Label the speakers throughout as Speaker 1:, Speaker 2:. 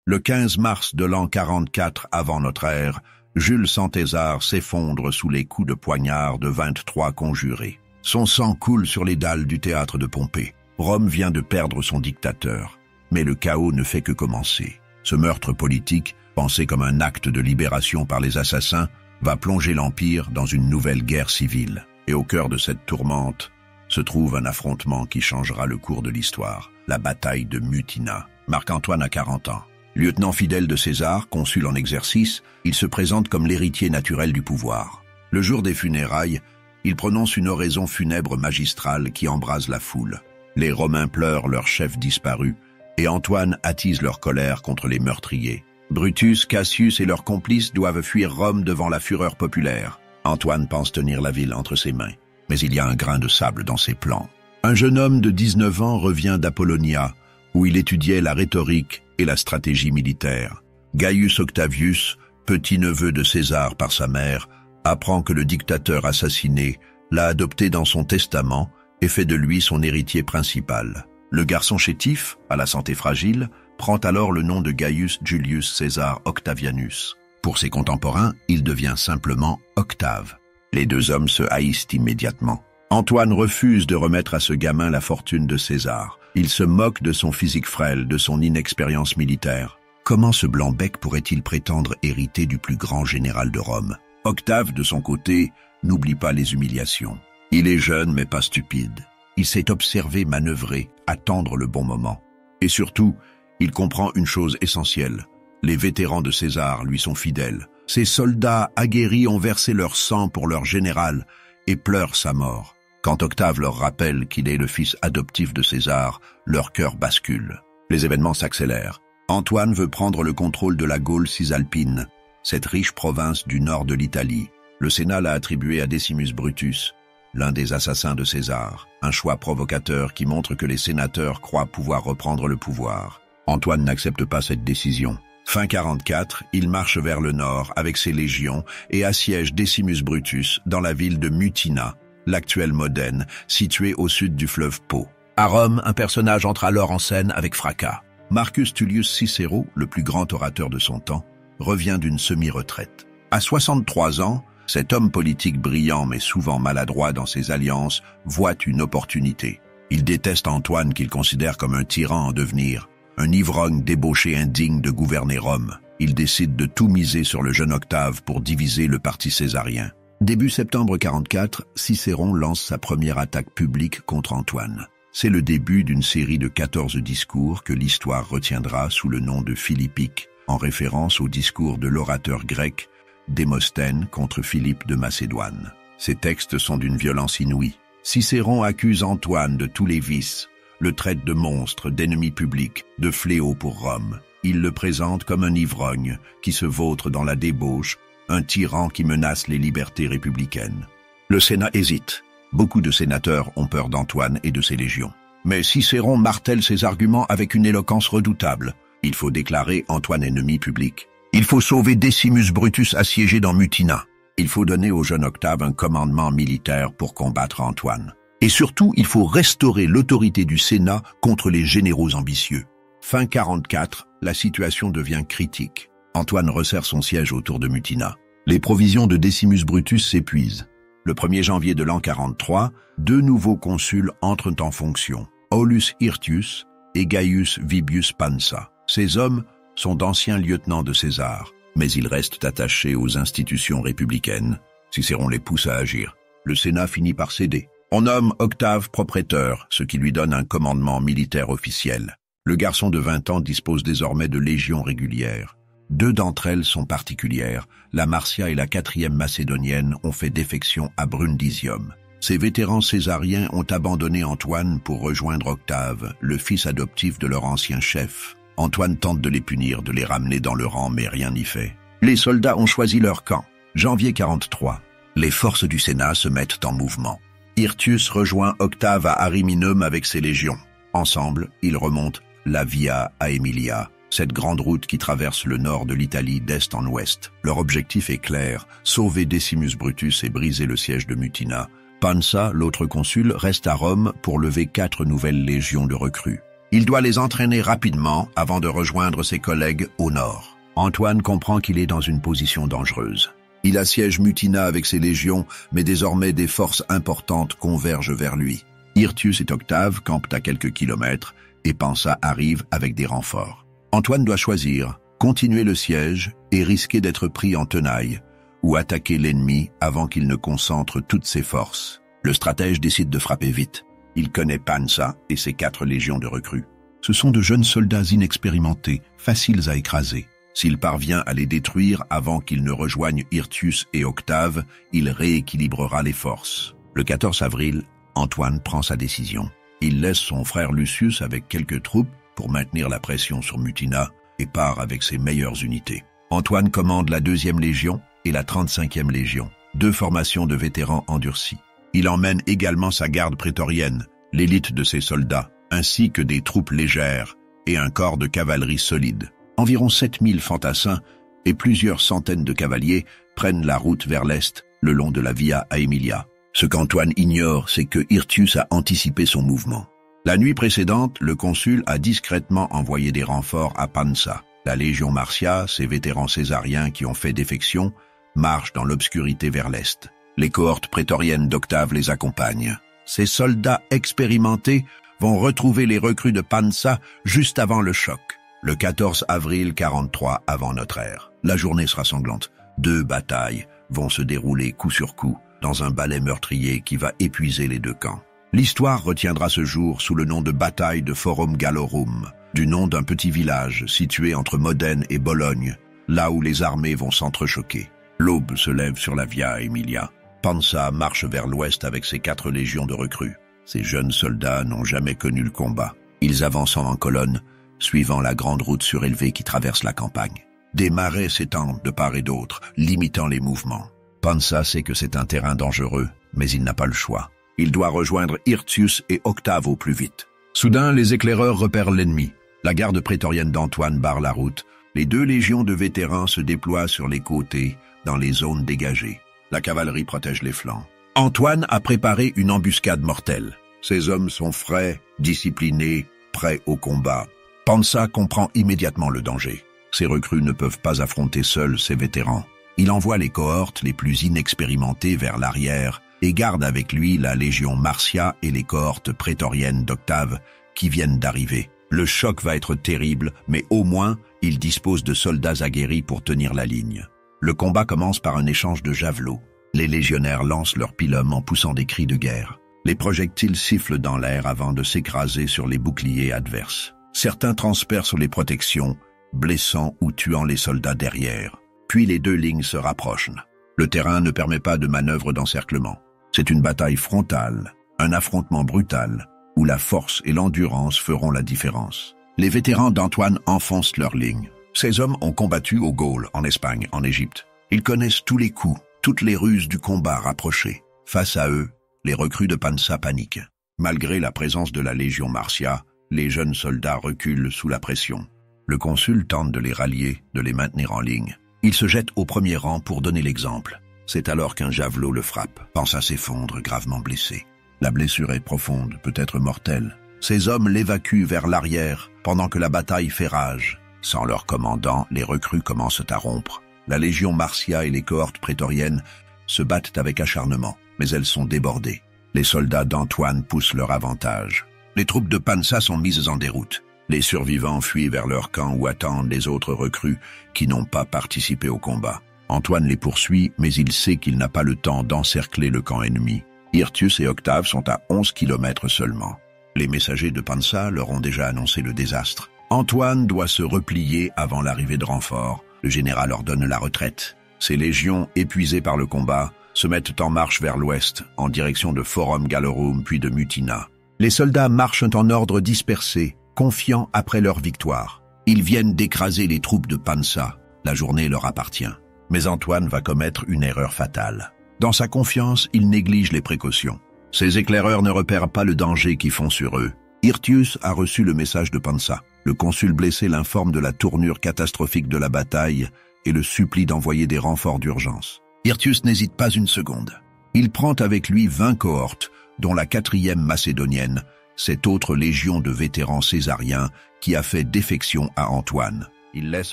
Speaker 1: Le 15 mars de l'an 44 avant notre ère, Jules César s'effondre sous les coups de poignard de 23 conjurés. Son sang coule sur les dalles du théâtre de Pompée. Rome vient de perdre son dictateur. Mais le chaos ne fait que commencer. Ce meurtre politique, pensé comme un acte de libération par les assassins, va plonger l'Empire dans une nouvelle guerre civile. Et au cœur de cette tourmente se trouve un affrontement qui changera le cours de l'histoire, la bataille de Mutina. Marc-Antoine a 40 ans. Lieutenant fidèle de César, consul en exercice, il se présente comme l'héritier naturel du pouvoir. Le jour des funérailles, il prononce une oraison funèbre magistrale qui embrase la foule. Les Romains pleurent leur chef disparu, et Antoine attise leur colère contre les meurtriers. Brutus, Cassius et leurs complices doivent fuir Rome devant la fureur populaire. Antoine pense tenir la ville entre ses mains, mais il y a un grain de sable dans ses plans. Un jeune homme de 19 ans revient d'Apollonia, où il étudiait la rhétorique et la stratégie militaire. Gaius Octavius, petit-neveu de César par sa mère, apprend que le dictateur assassiné l'a adopté dans son testament et fait de lui son héritier principal. Le garçon chétif, à la santé fragile, prend alors le nom de Gaius Julius Caesar Octavianus. Pour ses contemporains, il devient simplement Octave. Les deux hommes se haïssent immédiatement. Antoine refuse de remettre à ce gamin la fortune de César. Il se moque de son physique frêle, de son inexpérience militaire. Comment ce blanc-bec pourrait-il prétendre hériter du plus grand général de Rome? Octave, de son côté, n'oublie pas les humiliations. Il est jeune mais pas stupide. Il sait observer, manœuvrer, attendre le bon moment. Et surtout, il comprend une chose essentielle. Les vétérans de César lui sont fidèles. Ces soldats aguerris ont versé leur sang pour leur général et pleurent sa mort. Quand Octave leur rappelle qu'il est le fils adoptif de César, leur cœur bascule. Les événements s'accélèrent. Antoine veut prendre le contrôle de la Gaule cisalpine, cette riche province du nord de l'Italie. Le Sénat l'a attribué à Decimus Brutus, l'un des assassins de César. Un choix provocateur qui montre que les sénateurs croient pouvoir reprendre le pouvoir. Antoine n'accepte pas cette décision. Fin 44, il marche vers le nord avec ses légions et assiège Decimus Brutus dans la ville de Mutina, l'actuelle Modène, située au sud du fleuve Pô. À Rome, un personnage entre alors en scène avec fracas. Marcus Tullius Cicéro, le plus grand orateur de son temps, revient d'une semi-retraite. À 63 ans, cet homme politique brillant mais souvent maladroit dans ses alliances voit une opportunité. Il déteste Antoine qu'il considère comme un tyran en devenir, un ivrogne débauché indigne de gouverner Rome. Il décide de tout miser sur le jeune Octave pour diviser le parti césarien. Début septembre 44, Cicéron lance sa première attaque publique contre Antoine. C'est le début d'une série de 14 discours que l'histoire retiendra sous le nom de Philippiques, en référence au discours de l'orateur grec Démosthène contre Philippe de Macédoine. Ces textes sont d'une violence inouïe. Cicéron accuse Antoine de tous les vices, le traite de monstre, d'ennemi public, de fléau pour Rome. Il le présente comme un ivrogne qui se vautre dans la débauche, un tyran qui menace les libertés républicaines. Le Sénat hésite. Beaucoup de sénateurs ont peur d'Antoine et de ses légions. Mais Cicéron martèle ses arguments avec une éloquence redoutable. Il faut déclarer Antoine ennemi public. Il faut sauver Decimus Brutus assiégé dans Mutina. Il faut donner au jeune Octave un commandement militaire pour combattre Antoine. Et surtout, il faut restaurer l'autorité du Sénat contre les généraux ambitieux. Fin 44, la situation devient critique. Antoine resserre son siège autour de Mutina. Les provisions de Decimus Brutus s'épuisent. Le 1er janvier de l'an 43, deux nouveaux consuls entrent en fonction, Aulus Hirtius et Gaius Vibius Pansa. Ces hommes sont d'anciens lieutenants de César, mais ils restent attachés aux institutions républicaines. Cicéron les pousse à agir. Le Sénat finit par céder. On nomme Octave propréteur, ce qui lui donne un commandement militaire officiel. Le garçon de 20 ans dispose désormais de légions régulières. Deux d'entre elles sont particulières. La Marcia et la 4e macédonienne ont fait défection à Brundisium. Ces vétérans césariens ont abandonné Antoine pour rejoindre Octave, le fils adoptif de leur ancien chef. Antoine tente de les punir, de les ramener dans le rang, mais rien n'y fait. Les soldats ont choisi leur camp. Janvier 43. Les forces du Sénat se mettent en mouvement. Hirtius rejoint Octave à Ariminum avec ses légions. Ensemble, ils remontent la Via Aemilia, cette grande route qui traverse le nord de l'Italie d'est en ouest. Leur objectif est clair, sauver Decimus Brutus et briser le siège de Mutina. Pansa, l'autre consul, reste à Rome pour lever 4 nouvelles légions de recrues. Il doit les entraîner rapidement avant de rejoindre ses collègues au nord. Antoine comprend qu'il est dans une position dangereuse. Il assiège Mutina avec ses légions, mais désormais des forces importantes convergent vers lui. Hirtius et Octave campent à quelques kilomètres et Pansa arrive avec des renforts. Antoine doit choisir, continuer le siège et risquer d'être pris en tenaille, ou attaquer l'ennemi avant qu'il ne concentre toutes ses forces. Le stratège décide de frapper vite. Il connaît Pansa et ses 4 légions de recrues. Ce sont de jeunes soldats inexpérimentés, faciles à écraser. S'il parvient à les détruire avant qu'ils ne rejoignent Hirtius et Octave, il rééquilibrera les forces. Le 14 avril, Antoine prend sa décision. Il laisse son frère Lucius avec quelques troupes pour maintenir la pression sur Mutina et part avec ses meilleures unités. Antoine commande la 2e Légion et la 35e Légion, 2 formations de vétérans endurcis. Il emmène également sa garde prétorienne, l'élite de ses soldats, ainsi que des troupes légères et un corps de cavalerie solide. Environ 7000 fantassins et plusieurs centaines de cavaliers prennent la route vers l'est, le long de la Via Aemilia. Ce qu'Antoine ignore, c'est que Hirtius a anticipé son mouvement. La nuit précédente, le consul a discrètement envoyé des renforts à Pansa. La Légion Marcia, ses vétérans césariens qui ont fait défection, marchent dans l'obscurité vers l'est. Les cohortes prétoriennes d'Octave les accompagnent. Ces soldats expérimentés vont retrouver les recrues de Pansa juste avant le choc. Le 14 avril 43 avant notre ère. La journée sera sanglante. 2 batailles vont se dérouler coup sur coup dans un balai meurtrier qui va épuiser les 2 camps. L'histoire retiendra ce jour sous le nom de bataille de Forum Gallorum, du nom d'un petit village situé entre Modène et Bologne, là où les armées vont s'entrechoquer. L'aube se lève sur la Via Aemilia. Pansa marche vers l'ouest avec ses 4 légions de recrues. Ces jeunes soldats n'ont jamais connu le combat. Ils avancent en colonne, suivant la grande route surélevée qui traverse la campagne. Des marais s'étendent de part et d'autre, limitant les mouvements. Pansa sait que c'est un terrain dangereux, mais il n'a pas le choix. Il doit rejoindre Hirtius et Octave au plus vite. Soudain, les éclaireurs repèrent l'ennemi. La garde prétorienne d'Antoine barre la route. Les 2 légions de vétérans se déploient sur les côtés, dans les zones dégagées. La cavalerie protège les flancs. Antoine a préparé une embuscade mortelle. Ses hommes sont frais, disciplinés, prêts au combat. Pansa comprend immédiatement le danger. Ses recrues ne peuvent pas affronter seuls ses vétérans. Il envoie les cohortes les plus inexpérimentées vers l'arrière et garde avec lui la Légion Marcia et les cohortes prétoriennes d'Octave qui viennent d'arriver. Le choc va être terrible, mais au moins, il dispose de soldats aguerris pour tenir la ligne. Le combat commence par un échange de javelots. Les légionnaires lancent leurs pilums en poussant des cris de guerre. Les projectiles sifflent dans l'air avant de s'écraser sur les boucliers adverses. Certains transpercent les protections, blessant ou tuant les soldats derrière. Puis les 2 lignes se rapprochent. Le terrain ne permet pas de manœuvre d'encerclement. C'est une bataille frontale, un affrontement brutal, où la force et l'endurance feront la différence. Les vétérans d'Antoine enfoncent leurs lignes. Ces hommes ont combattu aux Gaules, en Espagne, en Égypte. Ils connaissent tous les coups, toutes les ruses du combat rapproché. Face à eux, les recrues de Pansa paniquent. Malgré la présence de la Légion Marcia, les jeunes soldats reculent sous la pression. Le consul tente de les rallier, de les maintenir en ligne. Il se jette au premier rang pour donner l'exemple. C'est alors qu'un javelot le frappe. Pansa s'effondre, gravement blessé. La blessure est profonde, peut-être mortelle. Ces hommes l'évacuent vers l'arrière, pendant que la bataille fait rage. Sans leur commandant, les recrues commencent à rompre. La Légion Marcia et les cohortes prétoriennes se battent avec acharnement, mais elles sont débordées. Les soldats d'Antoine poussent leur avantage. Les troupes de Pansa sont mises en déroute. Les survivants fuient vers leur camp où attendent les autres recrues qui n'ont pas participé au combat. Antoine les poursuit, mais il sait qu'il n'a pas le temps d'encercler le camp ennemi. Hirtius et Octave sont à 11 kilomètres seulement. Les messagers de Pansa leur ont déjà annoncé le désastre. Antoine doit se replier avant l'arrivée de renforts. Le général ordonne la retraite. Ces légions, épuisées par le combat, se mettent en marche vers l'ouest, en direction de Forum Gallorum puis de Mutina. Les soldats marchent en ordre dispersé, confiants après leur victoire. Ils viennent d'écraser les troupes de Pansa. La journée leur appartient. Mais Antoine va commettre une erreur fatale. Dans sa confiance, il néglige les précautions. Ses éclaireurs ne repèrent pas le danger qui fond sur eux. Hirtius a reçu le message de Pansa. Le consul blessé l'informe de la tournure catastrophique de la bataille et le supplie d'envoyer des renforts d'urgence. Hirtius n'hésite pas une seconde. Il prend avec lui 20 cohortes, dont la 4e macédonienne, cette autre légion de vétérans césariens qui a fait défection à Antoine. Il laisse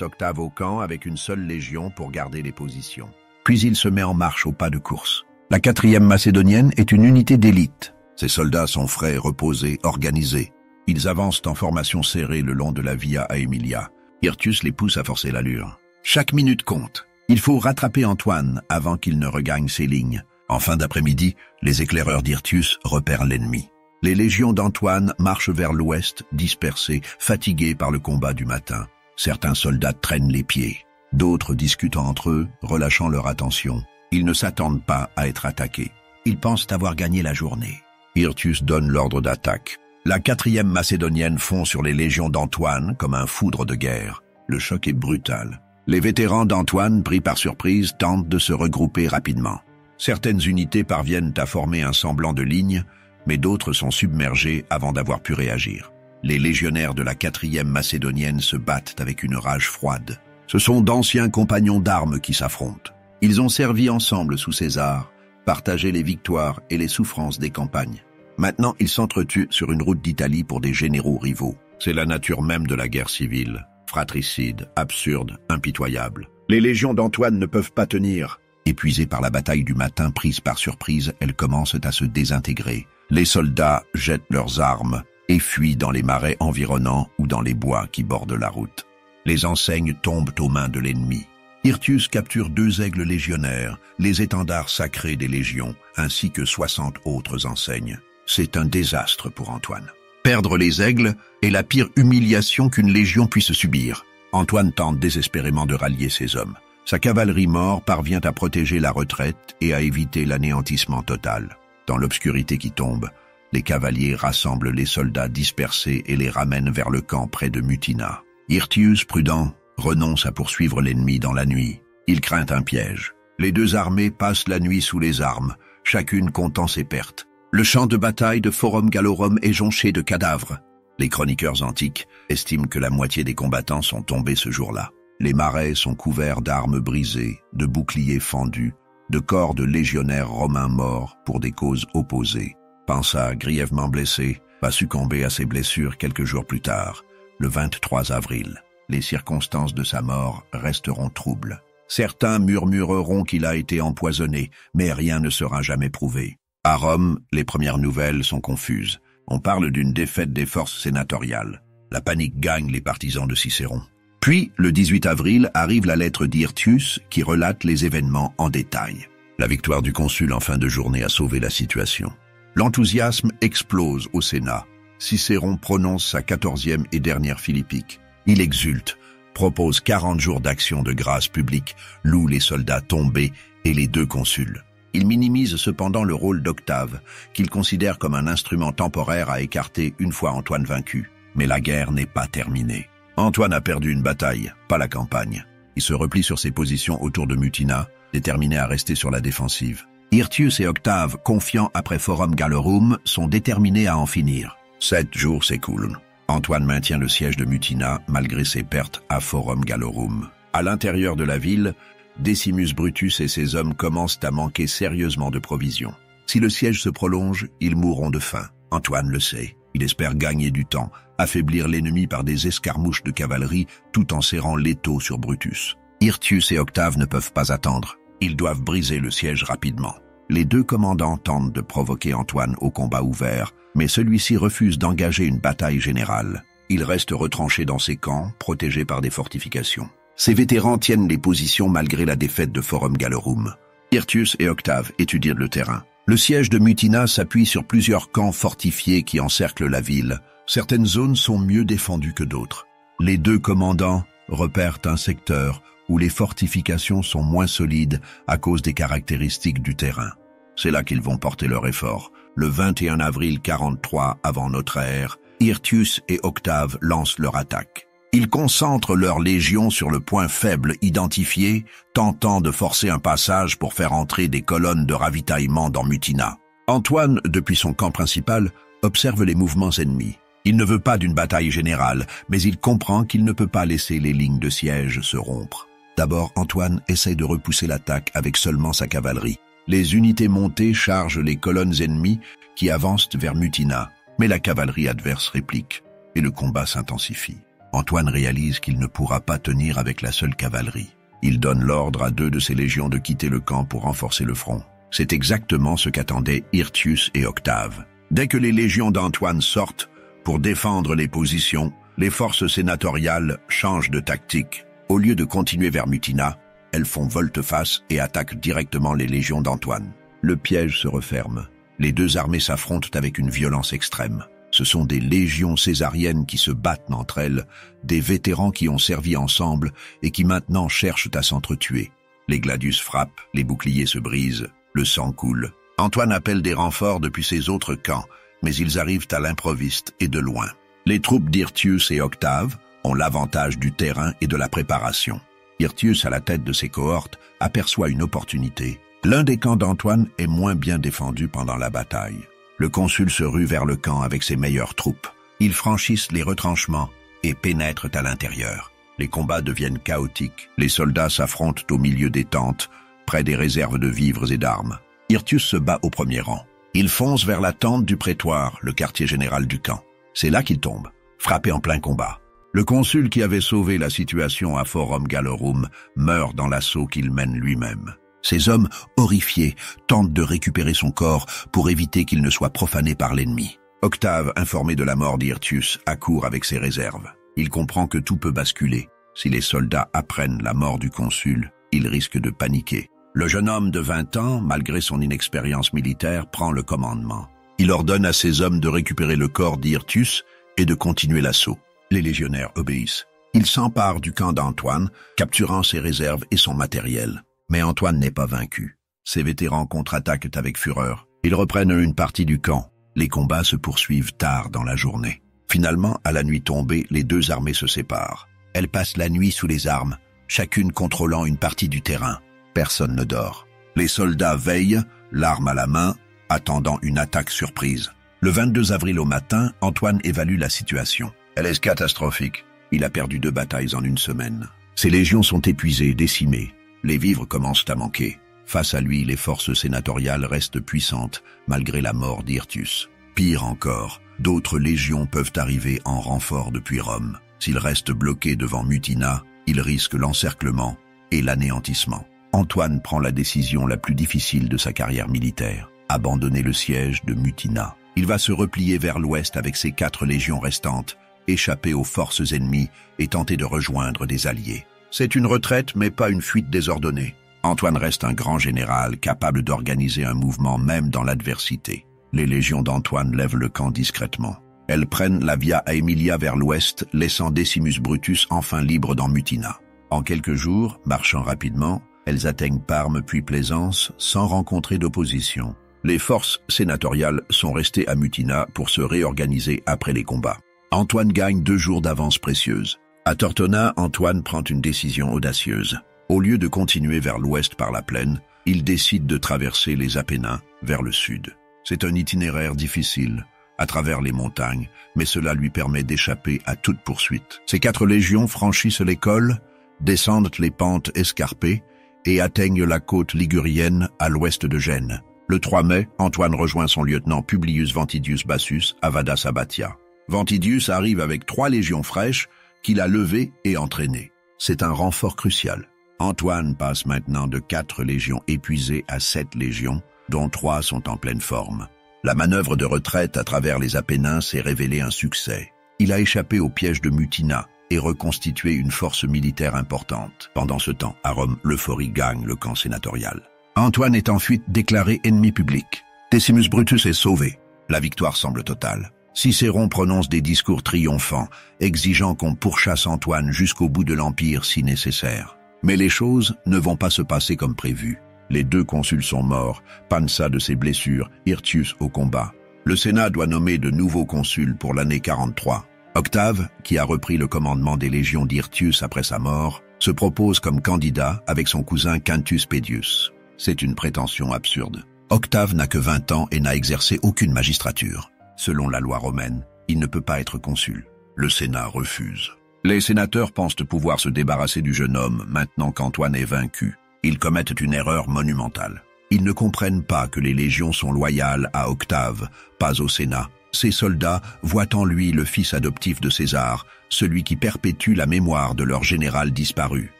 Speaker 1: Octave au camp avec une seule légion pour garder les positions. Puis il se met en marche au pas de course. La 4e macédonienne est une unité d'élite. Ses soldats sont frais, reposés, organisés. Ils avancent en formation serrée le long de la Via Aemilia. Hirtius les pousse à forcer l'allure. Chaque minute compte. Il faut rattraper Antoine avant qu'il ne regagne ses lignes. En fin d'après-midi, les éclaireurs d'Hirtius repèrent l'ennemi. Les légions d'Antoine marchent vers l'ouest, dispersées, fatiguées par le combat du matin. Certains soldats traînent les pieds. D'autres discutent entre eux, relâchant leur attention. Ils ne s'attendent pas à être attaqués. Ils pensent avoir gagné la journée. Hirtius donne l'ordre d'attaque. La 4e macédonienne fond sur les légions d'Antoine comme un foudre de guerre. Le choc est brutal. Les vétérans d'Antoine, pris par surprise, tentent de se regrouper rapidement. Certaines unités parviennent à former un semblant de ligne, mais d'autres sont submergées avant d'avoir pu réagir. Les légionnaires de la 4e macédonienne se battent avec une rage froide. Ce sont d'anciens compagnons d'armes qui s'affrontent. Ils ont servi ensemble sous César, partagé les victoires et les souffrances des campagnes. Maintenant, ils s'entretuent sur une route d'Italie pour des généraux rivaux. C'est la nature même de la guerre civile. Fratricide, absurde, impitoyable. Les légions d'Antoine ne peuvent pas tenir. Épuisées par la bataille du matin prise par surprise, elles commencent à se désintégrer. Les soldats jettent leurs armes et fuient dans les marais environnants ou dans les bois qui bordent la route. Les enseignes tombent aux mains de l'ennemi. Hirtius capture 2 aigles légionnaires, les étendards sacrés des légions, ainsi que 60 autres enseignes. C'est un désastre pour Antoine. Perdre les aigles est la pire humiliation qu'une légion puisse subir. Antoine tente désespérément de rallier ses hommes. Sa cavalerie mort parvient à protéger la retraite et à éviter l'anéantissement total. Dans l'obscurité qui tombe, les cavaliers rassemblent les soldats dispersés et les ramènent vers le camp près de Mutina. Hirtius, prudent, renonce à poursuivre l'ennemi dans la nuit. Il craint un piège. Les 2 armées passent la nuit sous les armes, chacune comptant ses pertes. Le champ de bataille de Forum Gallorum est jonché de cadavres. Les chroniqueurs antiques estiment que la moitié des combattants sont tombés ce jour-là. Les marais sont couverts d'armes brisées, de boucliers fendus, de corps de légionnaires romains morts pour des causes opposées. Pansa, grièvement blessé, va succomber à ses blessures quelques jours plus tard, le 23 avril. Les circonstances de sa mort resteront troubles. Certains murmureront qu'il a été empoisonné, mais rien ne sera jamais prouvé. À Rome, les premières nouvelles sont confuses. On parle d'une défaite des forces sénatoriales. La panique gagne les partisans de Cicéron. Puis, le 18 avril, arrive la lettre d'Hirtius qui relate les événements en détail. La victoire du consul en fin de journée a sauvé la situation. L'enthousiasme explose au Sénat. Cicéron prononce sa 14e et dernière philippique. Il exulte, propose 40 jours d'action de grâce publique, loue les soldats tombés et les 2 consuls. Il minimise cependant le rôle d'Octave, qu'il considère comme un instrument temporaire à écarter une fois Antoine vaincu. Mais la guerre n'est pas terminée. Antoine a perdu une bataille, pas la campagne. Il se replie sur ses positions autour de Mutina, déterminé à rester sur la défensive. Hirtius et Octave, confiants après Forum Gallorum, sont déterminés à en finir. 7 jours s'écoulent. Antoine maintient le siège de Mutina malgré ses pertes à Forum Gallorum. À l'intérieur de la ville, Decimus Brutus et ses hommes commencent à manquer sérieusement de provisions. Si le siège se prolonge, ils mourront de faim. Antoine le sait. Il espère gagner du temps, affaiblir l'ennemi par des escarmouches de cavalerie tout en serrant l'étau sur Brutus. Hirtius et Octave ne peuvent pas attendre. Ils doivent briser le siège rapidement. Les 2 commandants tentent de provoquer Antoine au combat ouvert, mais celui-ci refuse d'engager une bataille générale. Il reste retranché dans ses camps, protégé par des fortifications. Ces vétérans tiennent les positions malgré la défaite de Forum Gallorum. Hirtius et Octave étudient le terrain. Le siège de Mutina s'appuie sur plusieurs camps fortifiés qui encerclent la ville. Certaines zones sont mieux défendues que d'autres. Les 2 commandants repèrent un secteur où les fortifications sont moins solides à cause des caractéristiques du terrain. C'est là qu'ils vont porter leur effort. Le 21 avril 43 avant notre ère, Hirtius et Octave lancent leur attaque. Ils concentrent leurs légions sur le point faible identifié, tentant de forcer un passage pour faire entrer des colonnes de ravitaillement dans Mutina. Antoine, depuis son camp principal, observe les mouvements ennemis. Il ne veut pas d'une bataille générale, mais il comprend qu'il ne peut pas laisser les lignes de siège se rompre. D'abord, Antoine essaie de repousser l'attaque avec seulement sa cavalerie. Les unités montées chargent les colonnes ennemies qui avancent vers Mutina. Mais la cavalerie adverse réplique, et le combat s'intensifie. Antoine réalise qu'il ne pourra pas tenir avec la seule cavalerie. Il donne l'ordre à 2 de ses légions de quitter le camp pour renforcer le front. C'est exactement ce qu'attendaient Hirtius et Octave. Dès que les légions d'Antoine sortent pour défendre les positions, les forces sénatoriales changent de tactique. Au lieu de continuer vers Mutina, elles font volte-face et attaquent directement les légions d'Antoine. Le piège se referme. Les 2 armées s'affrontent avec une violence extrême. Ce sont des légions césariennes qui se battent entre elles, des vétérans qui ont servi ensemble et qui maintenant cherchent à s'entretuer. Les gladius frappent, les boucliers se brisent, le sang coule. Antoine appelle des renforts depuis ses autres camps, mais ils arrivent à l'improviste et de loin. Les troupes d'Hirtius et Octave ont l'avantage du terrain et de la préparation. Hirtius, à la tête de ses cohortes, aperçoit une opportunité. L'un des camps d'Antoine est moins bien défendu pendant la bataille. Le consul se rue vers le camp avec ses meilleures troupes. Ils franchissent les retranchements et pénètrent à l'intérieur. Les combats deviennent chaotiques. Les soldats s'affrontent au milieu des tentes, près des réserves de vivres et d'armes. Hirtius se bat au premier rang. Il fonce vers la tente du prétoire, le quartier général du camp. C'est là qu'il tombe, frappé en plein combat. Le consul qui avait sauvé la situation à Forum Gallorum meurt dans l'assaut qu'il mène lui-même. Ces hommes, horrifiés, tentent de récupérer son corps pour éviter qu'il ne soit profané par l'ennemi. Octave, informé de la mort d'Hirtius, accourt avec ses réserves. Il comprend que tout peut basculer. Si les soldats apprennent la mort du consul, ils risquent de paniquer. Le jeune homme de 20 ans, malgré son inexpérience militaire, prend le commandement. Il ordonne à ses hommes de récupérer le corps d'Hirtius et de continuer l'assaut. Les légionnaires obéissent. Ils s'emparent du camp d'Antoine, capturant ses réserves et son matériel. Mais Antoine n'est pas vaincu. Ses vétérans contre-attaquent avec fureur. Ils reprennent une partie du camp. Les combats se poursuivent tard dans la journée. Finalement, à la nuit tombée, les 2 armées se séparent. Elles passent la nuit sous les armes, chacune contrôlant une partie du terrain. Personne ne dort. Les soldats veillent, l'arme à la main, attendant une attaque surprise. Le 22 avril au matin, Antoine évalue la situation. Elle est catastrophique. Il a perdu 2 batailles en une semaine. Ses légions sont épuisées, décimées. Les vivres commencent à manquer. Face à lui, les forces sénatoriales restent puissantes, malgré la mort d'Hirtius. Pire encore, d'autres légions peuvent arriver en renfort depuis Rome. S'il reste bloqué devant Mutina, il risque l'encerclement et l'anéantissement. Antoine prend la décision la plus difficile de sa carrière militaire, abandonner le siège de Mutina. Il va se replier vers l'ouest avec ses 4 légions restantes, échapper aux forces ennemies et tenter de rejoindre des alliés. C'est une retraite, mais pas une fuite désordonnée. Antoine reste un grand général, capable d'organiser un mouvement même dans l'adversité. Les légions d'Antoine lèvent le camp discrètement. Elles prennent la Via Aemilia vers l'ouest, laissant Decimus Brutus enfin libre dans Mutina. En quelques jours, marchant rapidement, elles atteignent Parme puis Plaisance sans rencontrer d'opposition. Les forces sénatoriales sont restées à Mutina pour se réorganiser après les combats. Antoine gagne 2 jours d'avance précieuse. À Tortona, Antoine prend une décision audacieuse. Au lieu de continuer vers l'ouest par la plaine, il décide de traverser les Apennins vers le sud. C'est un itinéraire difficile, à travers les montagnes, mais cela lui permet d'échapper à toute poursuite. Ses 4 légions franchissent les cols, descendent les pentes escarpées et atteignent la côte ligurienne à l'ouest de Gênes. Le 3 mai, Antoine rejoint son lieutenant Publius Ventidius Bassus à Vada Sabatia. Ventidius arrive avec 3 légions fraîches qu'il a levées et entraînées. C'est un renfort crucial. Antoine passe maintenant de 4 légions épuisées à 7 légions, dont 3 sont en pleine forme. La manœuvre de retraite à travers les Apennins s'est révélée un succès. Il a échappé au piège de Mutina et reconstitué une force militaire importante. Pendant ce temps, à Rome, l'euphorie gagne le camp sénatorial. Antoine est en fuite déclaré ennemi public. Decimus Brutus est sauvé. La victoire semble totale. Cicéron prononce des discours triomphants, exigeant qu'on pourchasse Antoine jusqu'au bout de l'Empire si nécessaire. Mais les choses ne vont pas se passer comme prévu. Les 2 consuls sont morts, Pansa de ses blessures, Hirtius au combat. Le Sénat doit nommer de nouveaux consuls pour l'année 43. Octave, qui a repris le commandement des légions d'Hirtius après sa mort, se propose comme candidat avec son cousin Quintus Pedius. C'est une prétention absurde. Octave n'a que 20 ans et n'a exercé aucune magistrature. Selon la loi romaine, il ne peut pas être consul. Le Sénat refuse. Les sénateurs pensent pouvoir se débarrasser du jeune homme maintenant qu'Antoine est vaincu. Ils commettent une erreur monumentale. Ils ne comprennent pas que les légions sont loyales à Octave, pas au Sénat, Ses soldats voient en lui le fils adoptif de César, celui qui perpétue la mémoire de leur général disparu.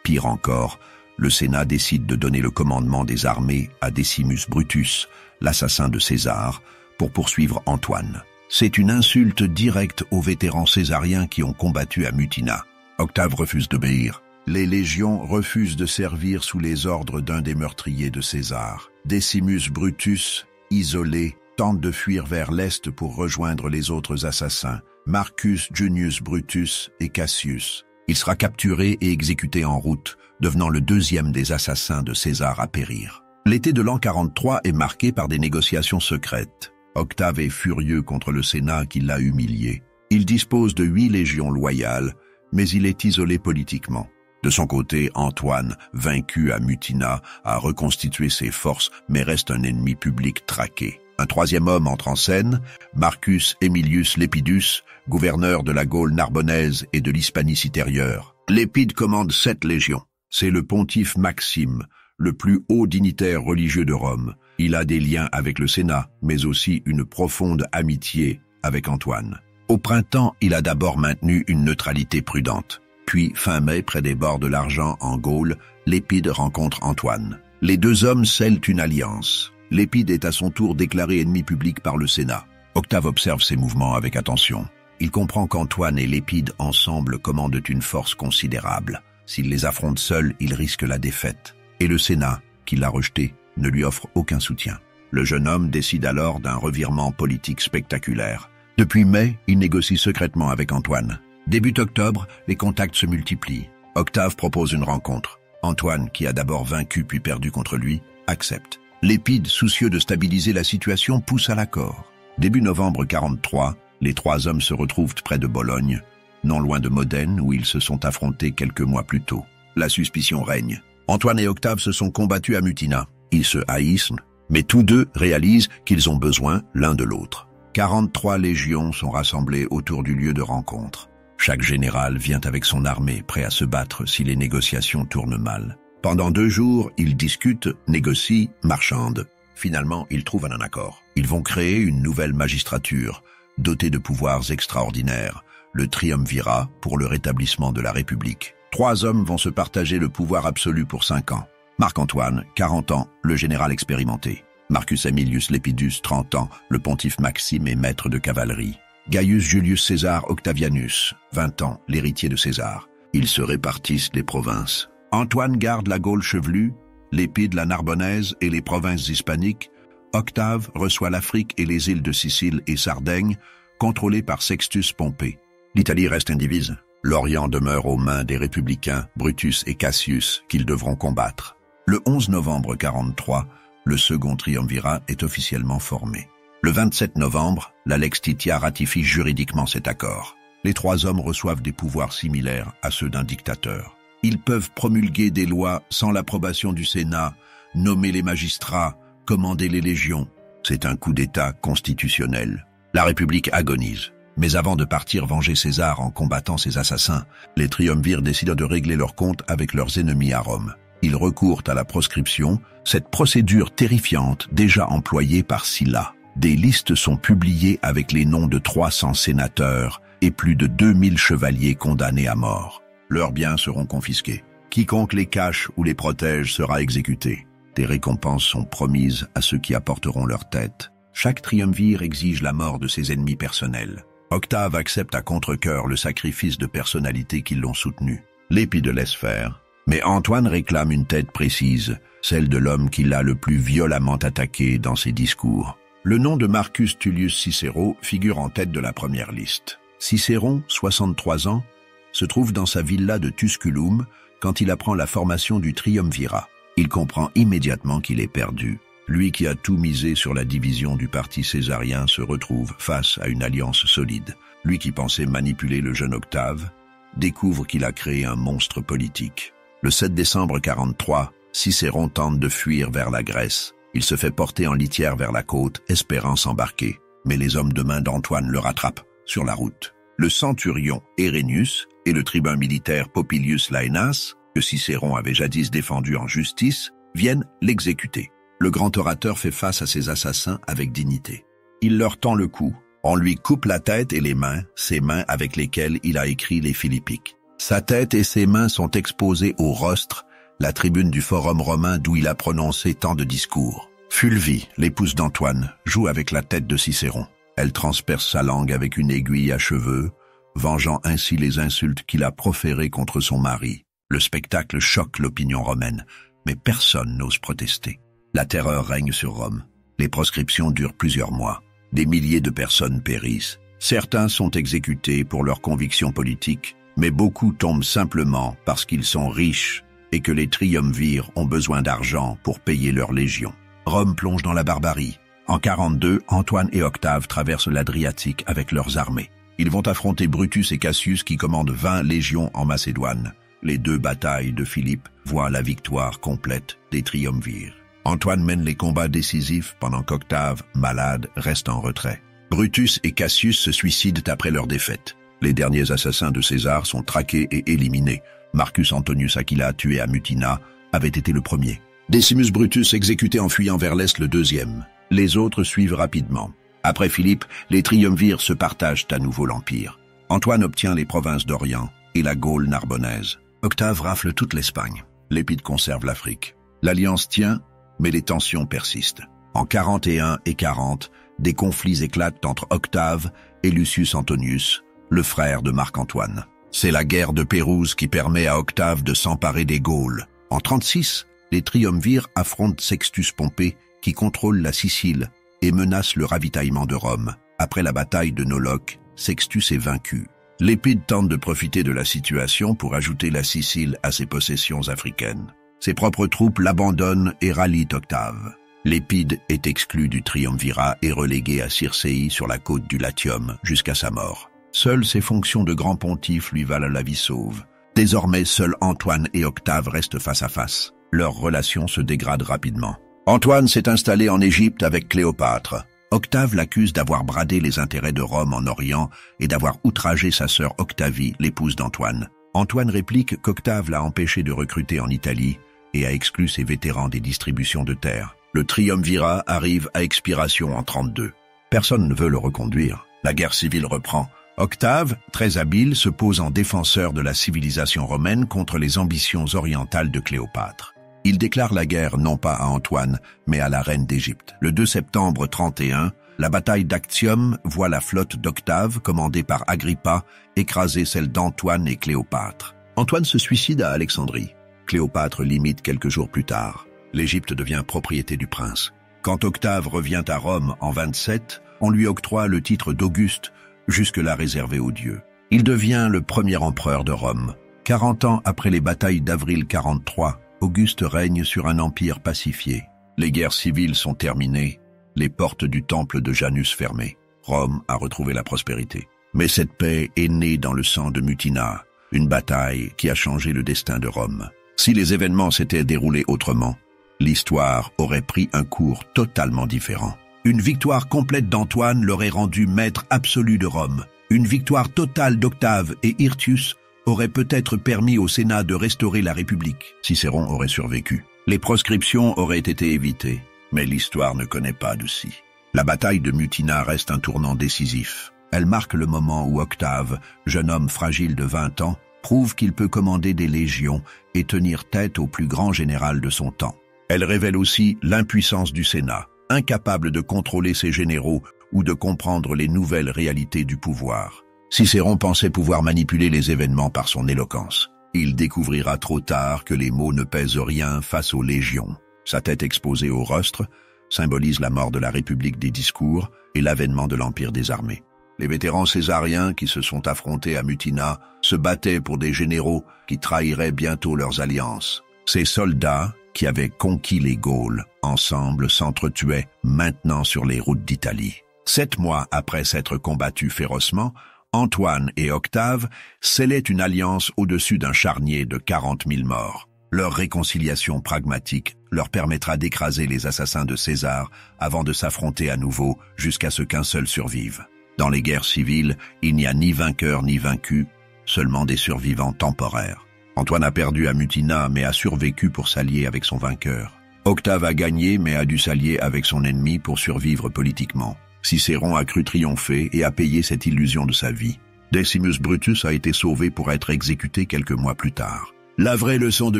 Speaker 1: Pire encore, le Sénat décide de donner le commandement des armées à Decimus Brutus, l'assassin de César, pour poursuivre Antoine. C'est une insulte directe aux vétérans césariens qui ont combattu à Mutina. Octave refuse d'obéir. Les légions refusent de servir sous les ordres d'un des meurtriers de César. Decimus Brutus, isolé, tente de fuir vers l'est pour rejoindre les autres assassins, Marcus Junius Brutus et Cassius. Il sera capturé et exécuté en route, devenant le deuxième des assassins de César à périr. L'été de l'an 43 est marqué par des négociations secrètes. Octave est furieux contre le Sénat qui l'a humilié. Il dispose de 8 légions loyales, mais il est isolé politiquement. De son côté, Antoine, vaincu à Mutina, a reconstitué ses forces, mais reste un ennemi public traqué. Un troisième homme entre en scène, Marcus Aemilius Lepidus, gouverneur de la Gaule narbonnaise et de l'Hispanie supérieure. Lépide commande 7 légions. C'est le pontife Maxime, le plus haut dignitaire religieux de Rome. Il a des liens avec le Sénat, mais aussi une profonde amitié avec Antoine. Au printemps, il a d'abord maintenu une neutralité prudente. Puis, fin mai, près des bords de l'Argent, en Gaule, Lépide rencontre Antoine. Les deux hommes scellent une alliance. Lépide est à son tour déclaré ennemi public par le Sénat. Octave observe ses mouvements avec attention. Il comprend qu'Antoine et Lépide ensemble commandent une force considérable. S'il les affronte seul, il risque la défaite. Et le Sénat, qui l'a rejeté, ne lui offre aucun soutien. Le jeune homme décide alors d'un revirement politique spectaculaire. Depuis mai, il négocie secrètement avec Antoine. Début octobre, les contacts se multiplient. Octave propose une rencontre. Antoine, qui a d'abord vaincu puis perdu contre lui, accepte. Lépide, soucieux de stabiliser la situation, pousse à l'accord. Début novembre 43, les 3 hommes se retrouvent près de Bologne, non loin de Modène où ils se sont affrontés quelques mois plus tôt. La suspicion règne. Antoine et Octave se sont combattus à Mutina. Ils se haïssent, mais tous deux réalisent qu'ils ont besoin l'un de l'autre. 43 légions sont rassemblées autour du lieu de rencontre. Chaque général vient avec son armée, prêt à se battre si les négociations tournent mal. Pendant 2 jours, ils discutent, négocient, marchandent. Finalement, ils trouvent un accord. Ils vont créer une nouvelle magistrature, dotée de pouvoirs extraordinaires, le triumvirat pour le rétablissement de la République. 3 hommes vont se partager le pouvoir absolu pour 5 ans. Marc-Antoine, 40 ans, le général expérimenté. Marcus Aemilius Lepidus, 30 ans, le pontife Maxime et maître de cavalerie. Gaius Julius César Octavianus, 20 ans, l'héritier de César. Ils se répartissent les provinces. Antoine garde la Gaule chevelue, Lépide la Narbonnaise et les provinces hispaniques. Octave reçoit l'Afrique et les îles de Sicile et Sardaigne, contrôlées par Sextus Pompée. L'Italie reste indivise. L'Orient demeure aux mains des républicains Brutus et Cassius qu'ils devront combattre. Le 11 novembre 43, le second triumvirat est officiellement formé. Le 27 novembre, la Lex Titia ratifie juridiquement cet accord. Les 3 hommes reçoivent des pouvoirs similaires à ceux d'un dictateur. Ils peuvent promulguer des lois sans l'approbation du Sénat, nommer les magistrats, commander les légions. C'est un coup d'État constitutionnel. La République agonise. Mais avant de partir venger César en combattant ses assassins, les triumvirs décident de régler leurs comptes avec leurs ennemis à Rome. Ils recourent à la proscription, cette procédure terrifiante déjà employée par Sylla. Des listes sont publiées avec les noms de 300 sénateurs et plus de 2000 chevaliers condamnés à mort. Leurs biens seront confisqués. Quiconque les cache ou les protège sera exécuté. Des récompenses sont promises à ceux qui apporteront leur tête. Chaque triumvir exige la mort de ses ennemis personnels. Octave accepte à contre-cœur le sacrifice de personnalités qui l'ont soutenu. Lépide laisse faire. Mais Antoine réclame une tête précise, celle de l'homme qui l'a le plus violemment attaqué dans ses discours. Le nom de Marcus Tullius Cicéro figure en tête de la première liste. Cicéron, 63 ans, se trouve dans sa villa de Tusculum quand il apprend la formation du triumvirat. Il comprend immédiatement qu'il est perdu. Lui qui a tout misé sur la division du parti césarien se retrouve face à une alliance solide. Lui qui pensait manipuler le jeune Octave découvre qu'il a créé un monstre politique. Le 7 décembre 43, Cicéron tente de fuir vers la Grèce. Il se fait porter en litière vers la côte, espérant s'embarquer. Mais les hommes de main d'Antoine le rattrapent sur la route. Le centurion Herénius et le tribun militaire Popilius Laenas, que Cicéron avait jadis défendu en justice, viennent l'exécuter. Le grand orateur fait face à ses assassins avec dignité. Il leur tend le cou. On lui coupe la tête et les mains, ces mains avec lesquelles il a écrit les Philippiques. Sa tête et ses mains sont exposées au rostre, la tribune du Forum romain d'où il a prononcé tant de discours. Fulvie, l'épouse d'Antoine, joue avec la tête de Cicéron. Elle transperce sa langue avec une aiguille à cheveux, vengeant ainsi les insultes qu'il a proférées contre son mari. Le spectacle choque l'opinion romaine, mais personne n'ose protester. La terreur règne sur Rome. Les proscriptions durent plusieurs mois. Des milliers de personnes périssent. Certains sont exécutés pour leurs convictions politiques, mais beaucoup tombent simplement parce qu'ils sont riches et que les triumvirs ont besoin d'argent pour payer leurs légions. Rome plonge dans la barbarie. En 42, Antoine et Octave traversent l'Adriatique avec leurs armées. Ils vont affronter Brutus et Cassius qui commandent 20 légions en Macédoine. Les 2 batailles de Philippe voient la victoire complète des triumvirs. Antoine mène les combats décisifs pendant qu'Octave, malade, reste en retrait. Brutus et Cassius se suicident après leur défaite. Les derniers assassins de César sont traqués et éliminés. Marcus Antonius Aquila, tué à Mutina, avait été le premier. Decimus Brutus exécuté en fuyant vers l'est le deuxième. Les autres suivent rapidement. Après Philippe, les triumvirs se partagent à nouveau l'Empire. Antoine obtient les provinces d'Orient et la Gaule narbonnaise. Octave rafle toute l'Espagne. Lépide conserve l'Afrique. L'alliance tient, mais les tensions persistent. En 41 et 40, des conflits éclatent entre Octave et Lucius Antonius, le frère de Marc-Antoine. C'est la guerre de Pérouse qui permet à Octave de s'emparer des Gaules. En 36, les triumvirs affrontent Sextus Pompée, qui contrôle la Sicile et menace le ravitaillement de Rome. Après la bataille de Noloque, Sextus est vaincu. Lépide tente de profiter de la situation pour ajouter la Sicile à ses possessions africaines. Ses propres troupes l'abandonnent et rallient Octave. Lépide est exclu du triumvirat et relégué à Circéie sur la côte du Latium jusqu'à sa mort. Seules ses fonctions de grand pontife lui valent la vie sauve. Désormais, seuls Antoine et Octave restent face à face. Leurs relations se dégradent rapidement. Antoine s'est installé en Égypte avec Cléopâtre. Octave l'accuse d'avoir bradé les intérêts de Rome en Orient et d'avoir outragé sa sœur Octavie, l'épouse d'Antoine. Antoine réplique qu'Octave l'a empêché de recruter en Italie et a exclu ses vétérans des distributions de terres. Le triumvirat arrive à expiration en 32. Personne ne veut le reconduire. La guerre civile reprend. Octave, très habile, se pose en défenseur de la civilisation romaine contre les ambitions orientales de Cléopâtre. Il déclare la guerre non pas à Antoine, mais à la reine d'Égypte. Le 2 septembre 31, la bataille d'Actium voit la flotte d'Octave, commandée par Agrippa, écraser celle d'Antoine et Cléopâtre. Antoine se suicide à Alexandrie. Cléopâtre l'imite quelques jours plus tard. L'Égypte devient propriété du prince. Quand Octave revient à Rome en 27, on lui octroie le titre d'Auguste, jusque-là réservé aux dieux. Il devient le premier empereur de Rome. 40 ans après les batailles d'avril 43, Auguste règne sur un empire pacifié. Les guerres civiles sont terminées, les portes du temple de Janus fermées. Rome a retrouvé la prospérité. Mais cette paix est née dans le sang de Mutina, une bataille qui a changé le destin de Rome. Si les événements s'étaient déroulés autrement, l'histoire aurait pris un cours totalement différent. Une victoire complète d'Antoine l'aurait rendu maître absolu de Rome. Une victoire totale d'Octave et Hirtius aurait peut-être permis au Sénat de restaurer la République. Cicéron aurait survécu. Les proscriptions auraient été évitées, mais l'histoire ne connaît pas de si. La bataille de Mutina reste un tournant décisif. Elle marque le moment où Octave, jeune homme fragile de 20 ans, prouve qu'il peut commander des légions et tenir tête au plus grand général de son temps. Elle révèle aussi l'impuissance du Sénat, incapable de contrôler ses généraux ou de comprendre les nouvelles réalités du pouvoir. Cicéron pensait pouvoir manipuler les événements par son éloquence. Il découvrira trop tard que les mots ne pèsent rien face aux légions. Sa tête exposée au rostre symbolise la mort de la République des discours et l'avènement de l'Empire des armées. Les vétérans césariens qui se sont affrontés à Mutina se battaient pour des généraux qui trahiraient bientôt leurs alliances. Ces soldats, qui avaient conquis les Gaules, ensemble s'entretuaient maintenant sur les routes d'Italie. 7 mois après s'être combattus férocement, Antoine et Octave scellaient une alliance au-dessus d'un charnier de 40 000 morts. Leur réconciliation pragmatique leur permettra d'écraser les assassins de César avant de s'affronter à nouveau jusqu'à ce qu'un seul survive. Dans les guerres civiles, il n'y a ni vainqueur ni vaincu, seulement des survivants temporaires. Antoine a perdu à Mutina mais a survécu pour s'allier avec son vainqueur. Octave a gagné mais a dû s'allier avec son ennemi pour survivre politiquement. Cicéron a cru triompher et a payé cette illusion de sa vie. Decimus Brutus a été sauvé pour être exécuté quelques mois plus tard. La vraie leçon de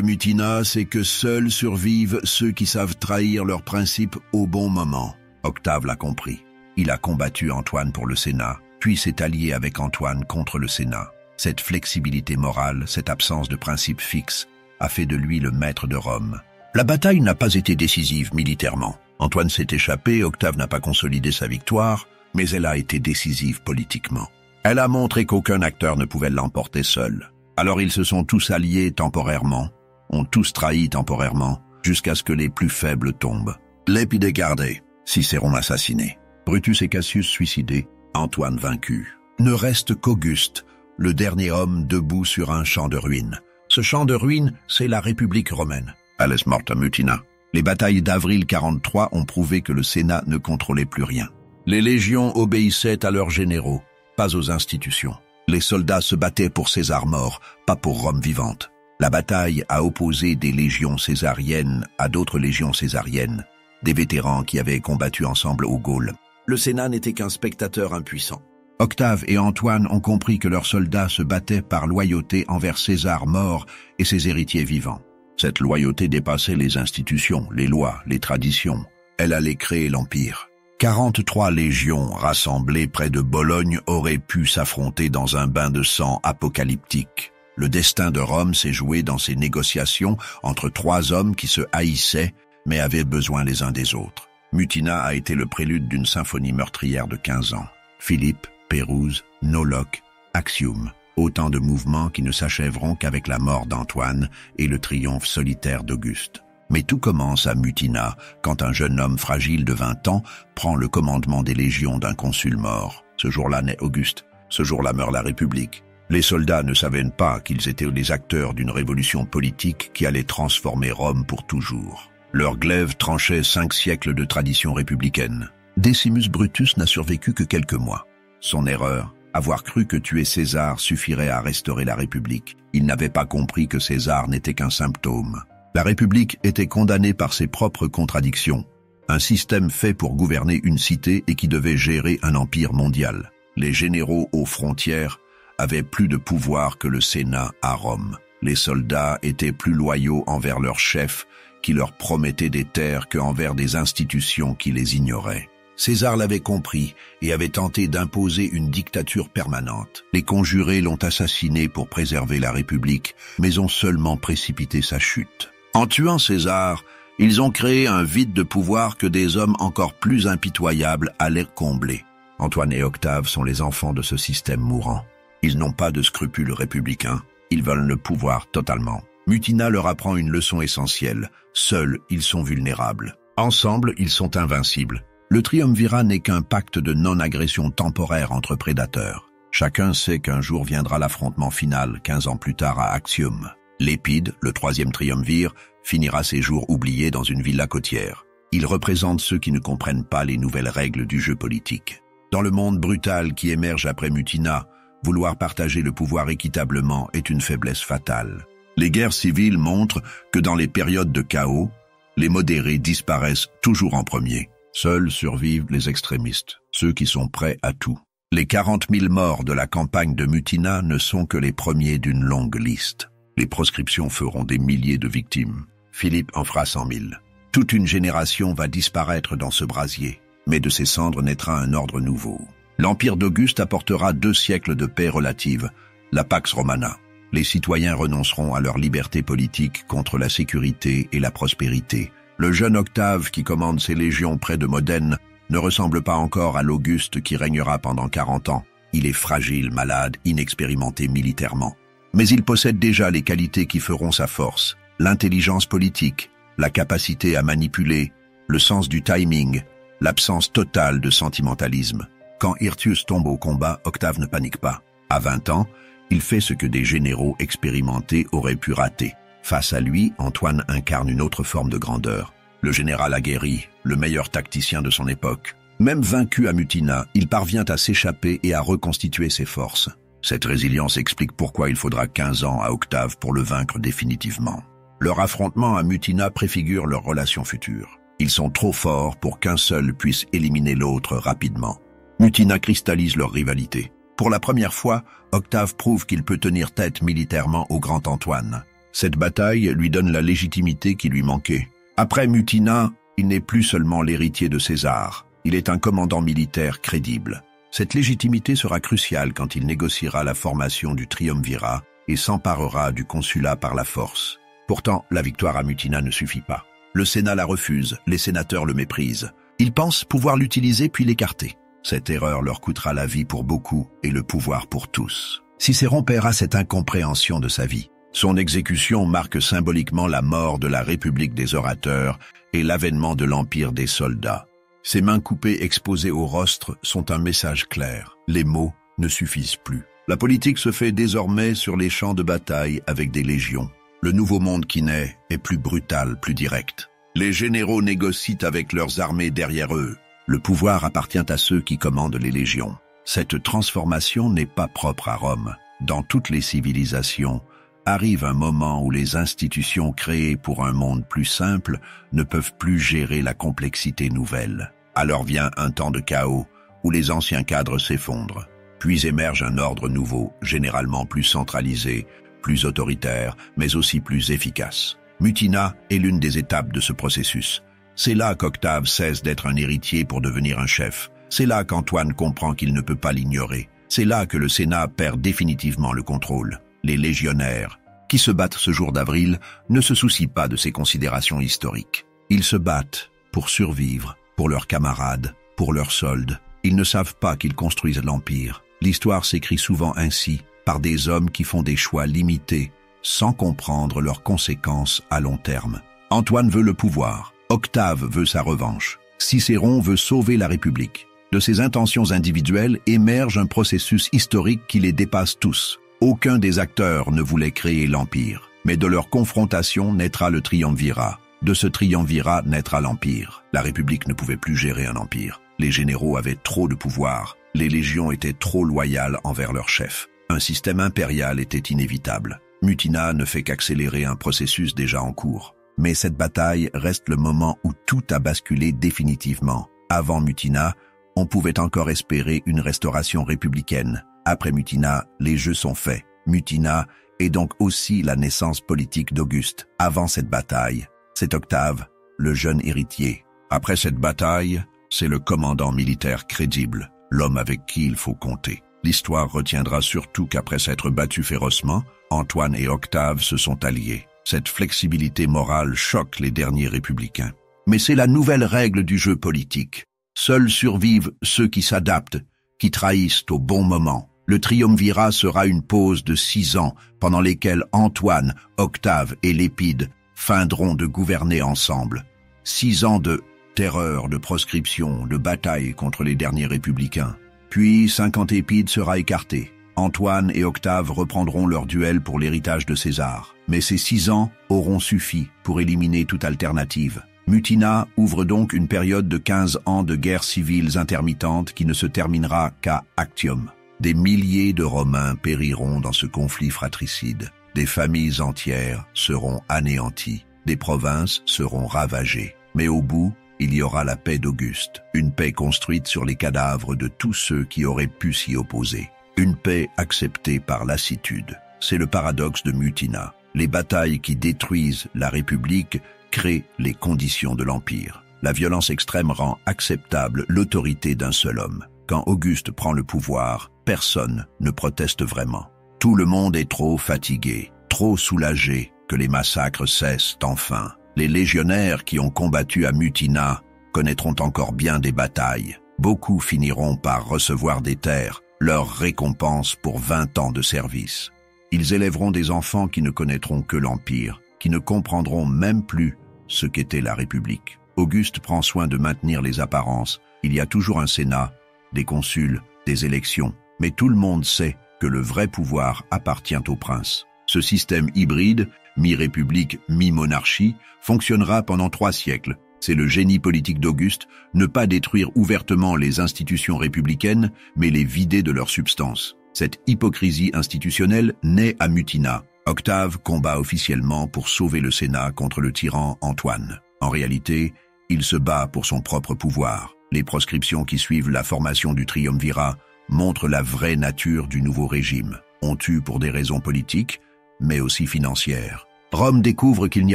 Speaker 1: Mutina, c'est que seuls survivent ceux qui savent trahir leurs principes au bon moment. Octave l'a compris. Il a combattu Antoine pour le Sénat, puis s'est allié avec Antoine contre le Sénat. Cette flexibilité morale, cette absence de principes fixes, a fait de lui le maître de Rome. La bataille n'a pas été décisive militairement. Antoine s'est échappé, Octave n'a pas consolidé sa victoire, mais elle a été décisive politiquement. Elle a montré qu'aucun acteur ne pouvait l'emporter seul. Alors ils se sont tous alliés temporairement, ont tous trahi temporairement, jusqu'à ce que les plus faibles tombent. Lépide gardé, Cicéron assassiné, Brutus et Cassius suicidés, Antoine vaincu. Ne reste qu'Auguste, le dernier homme debout sur un champ de ruines. Ce champ de ruines, c'est la République romaine. Alles morta mutina. Les batailles d'avril 43 ont prouvé que le Sénat ne contrôlait plus rien. Les légions obéissaient à leurs généraux, pas aux institutions. Les soldats se battaient pour César mort, pas pour Rome vivante. La bataille a opposé des légions césariennes à d'autres légions césariennes, des vétérans qui avaient combattu ensemble aux Gaules. Le Sénat n'était qu'un spectateur impuissant. Octave et Antoine ont compris que leurs soldats se battaient par loyauté envers César mort et ses héritiers vivants. Cette loyauté dépassait les institutions, les lois, les traditions. Elle allait créer l'Empire. 43 légions rassemblées près de Bologne auraient pu s'affronter dans un bain de sang apocalyptique. Le destin de Rome s'est joué dans ces négociations entre 3 hommes qui se haïssaient mais avaient besoin les uns des autres. Mutina a été le prélude d'une symphonie meurtrière de 15 ans. Philippe, Pérouse, Noloque, Actium. Autant de mouvements qui ne s'achèveront qu'avec la mort d'Antoine et le triomphe solitaire d'Auguste. Mais tout commence à Mutina, quand un jeune homme fragile de 20 ans prend le commandement des légions d'un consul mort. Ce jour-là naît Auguste. Ce jour-là meurt la République. Les soldats ne savaient pas qu'ils étaient les acteurs d'une révolution politique qui allait transformer Rome pour toujours. Leur glaive tranchait 5 siècles de tradition républicaine. Decimus Brutus n'a survécu que quelques mois. Son erreur, avoir cru que tuer César suffirait à restaurer la République. Il n'avait pas compris que César n'était qu'un symptôme. La République était condamnée par ses propres contradictions. Un système fait pour gouverner une cité et qui devait gérer un empire mondial. Les généraux aux frontières avaient plus de pouvoir que le Sénat à Rome. Les soldats étaient plus loyaux envers leurs chefs qui leur promettaient des terres qu'envers des institutions qui les ignoraient. César l'avait compris et avait tenté d'imposer une dictature permanente. Les conjurés l'ont assassiné pour préserver la République, mais ont seulement précipité sa chute. En tuant César, ils ont créé un vide de pouvoir que des hommes encore plus impitoyables allaient combler. Antoine et Octave sont les enfants de ce système mourant. Ils n'ont pas de scrupules républicains, ils veulent le pouvoir totalement. Mutina leur apprend une leçon essentielle. Seuls, ils sont vulnérables. Ensemble, ils sont invincibles. Le triumvirat n'est qu'un pacte de non-agression temporaire entre prédateurs. Chacun sait qu'un jour viendra l'affrontement final, 15 ans plus tard à Actium. Lépide, le 3e triumvir, finira ses jours oubliés dans une villa côtière. Il représente ceux qui ne comprennent pas les nouvelles règles du jeu politique. Dans le monde brutal qui émerge après Mutina, vouloir partager le pouvoir équitablement est une faiblesse fatale. Les guerres civiles montrent que dans les périodes de chaos, les modérés disparaissent toujours en premier. Seuls survivent les extrémistes, ceux qui sont prêts à tout. Les 40 000 morts de la campagne de Mutina ne sont que les premiers d'une longue liste. Les proscriptions feront des milliers de victimes. Philippe en fera 100 000. Toute une génération va disparaître dans ce brasier, mais de ces cendres naîtra un ordre nouveau. L'empire d'Auguste apportera 2 siècles de paix relative, la Pax Romana. Les citoyens renonceront à leur liberté politique contre la sécurité et la prospérité. Le jeune Octave qui commande ses légions près de Modène ne ressemble pas encore à l'Auguste qui régnera pendant 40 ans. Il est fragile, malade, inexpérimenté militairement. Mais il possède déjà les qualités qui feront sa force. L'intelligence politique, la capacité à manipuler, le sens du timing, l'absence totale de sentimentalisme. Quand Hirtius tombe au combat, Octave ne panique pas. À 20 ans, il fait ce que des généraux expérimentés auraient pu rater. Face à lui, Antoine incarne une autre forme de grandeur. Le général aguerri, le meilleur tacticien de son époque. Même vaincu à Mutina, il parvient à s'échapper et à reconstituer ses forces. Cette résilience explique pourquoi il faudra 15 ans à Octave pour le vaincre définitivement. Leur affrontement à Mutina préfigure leur relation future. Ils sont trop forts pour qu'un seul puisse éliminer l'autre rapidement. Mutina cristallise leur rivalité. Pour la première fois, Octave prouve qu'il peut tenir tête militairement au grand Antoine. Cette bataille lui donne la légitimité qui lui manquait. Après Mutina, il n'est plus seulement l'héritier de César, il est un commandant militaire crédible. Cette légitimité sera cruciale quand il négociera la formation du triumvirat et s'emparera du consulat par la force. Pourtant, la victoire à Mutina ne suffit pas. Le Sénat la refuse, les sénateurs le méprisent. Ils pensent pouvoir l'utiliser puis l'écarter. Cette erreur leur coûtera la vie pour beaucoup et le pouvoir pour tous. Cicéron paiera cette incompréhension de sa vie. Son exécution marque symboliquement la mort de la République des orateurs et l'avènement de l'Empire des soldats. Ses mains coupées exposées au rostre sont un message clair. Les mots ne suffisent plus. La politique se fait désormais sur les champs de bataille avec des légions. Le nouveau monde qui naît est plus brutal, plus direct. Les généraux négocient avec leurs armées derrière eux. Le pouvoir appartient à ceux qui commandent les légions. Cette transformation n'est pas propre à Rome. Dans toutes les civilisations, arrive un moment où les institutions créées pour un monde plus simple ne peuvent plus gérer la complexité nouvelle. Alors vient un temps de chaos où les anciens cadres s'effondrent. Puis émerge un ordre nouveau, généralement plus centralisé, plus autoritaire, mais aussi plus efficace. Mutina est l'une des étapes de ce processus. C'est là qu'Octave cesse d'être un héritier pour devenir un chef. C'est là qu'Antoine comprend qu'il ne peut pas l'ignorer. C'est là que le Sénat perd définitivement le contrôle. Les légionnaires, qui se battent ce jour d'avril, ne se soucient pas de ces considérations historiques. Ils se battent pour survivre, pour leurs camarades, pour leurs soldes. Ils ne savent pas qu'ils construisent l'Empire. L'histoire s'écrit souvent ainsi, par des hommes qui font des choix limités, sans comprendre leurs conséquences à long terme. Antoine veut le pouvoir. Octave veut sa revanche. Cicéron veut sauver la République. De ces intentions individuelles émerge un processus historique qui les dépasse tous. Aucun des acteurs ne voulait créer l'Empire, mais de leur confrontation naîtra le triumvirat. De ce triumvirat naîtra l'Empire. La République ne pouvait plus gérer un empire. Les généraux avaient trop de pouvoir. Les légions étaient trop loyales envers leur chef. Un système impérial était inévitable. Mutina ne fait qu'accélérer un processus déjà en cours. Mais cette bataille reste le moment où tout a basculé définitivement. Avant Mutina, on pouvait encore espérer une restauration républicaine. Après Mutina, les jeux sont faits. Mutina est donc aussi la naissance politique d'Auguste. Avant cette bataille, c'est Octave, le jeune héritier. Après cette bataille, c'est le commandant militaire crédible, l'homme avec qui il faut compter. L'histoire retiendra surtout qu'après s'être battu férocement, Antoine et Octave se sont alliés. Cette flexibilité morale choque les derniers républicains. Mais c'est la nouvelle règle du jeu politique. Seuls survivent ceux qui s'adaptent, qui trahissent au bon moment. Le triumvirat sera une pause de 6 ans, pendant lesquels Antoine, Octave et Lépide feindront de gouverner ensemble. 6 ans de terreur, de proscription, de bataille contre les derniers républicains. Puis 50 Épide sera écarté. Antoine et Octave reprendront leur duel pour l'héritage de César. Mais ces 6 ans auront suffi pour éliminer toute alternative. Mutina ouvre donc une période de 15 ans de guerres civiles intermittentes qui ne se terminera qu'à Actium. Des milliers de Romains périront dans ce conflit fratricide. Des familles entières seront anéanties. Des provinces seront ravagées. Mais au bout, il y aura la paix d'Auguste. Une paix construite sur les cadavres de tous ceux qui auraient pu s'y opposer. Une paix acceptée par lassitude. C'est le paradoxe de Mutina. Les batailles qui détruisent la République créent les conditions de l'Empire. La violence extrême rend acceptable l'autorité d'un seul homme. Quand Auguste prend le pouvoir, personne ne proteste vraiment. Tout le monde est trop fatigué, trop soulagé que les massacres cessent enfin. Les légionnaires qui ont combattu à Mutina connaîtront encore bien des batailles. Beaucoup finiront par recevoir des terres, leur récompense pour 20 ans de service. Ils élèveront des enfants qui ne connaîtront que l'Empire, qui ne comprendront même plus ce qu'était la République. Auguste prend soin de maintenir les apparences. Il y a toujours un Sénat, des consuls, des élections, mais tout le monde sait que le vrai pouvoir appartient au prince. Ce système hybride, mi-république, mi-monarchie, fonctionnera pendant 3 siècles. C'est le génie politique d'Auguste, ne pas détruire ouvertement les institutions républicaines, mais les vider de leur substance. Cette hypocrisie institutionnelle naît à Mutina. Octave combat officiellement pour sauver le Sénat contre le tyran Antoine. En réalité, Il se bat pour son propre pouvoir. Les proscriptions qui suivent la formation du triumvirat montrent la vraie nature du nouveau régime. On tue pour des raisons politiques, mais aussi financières. Rome découvre qu'il n'y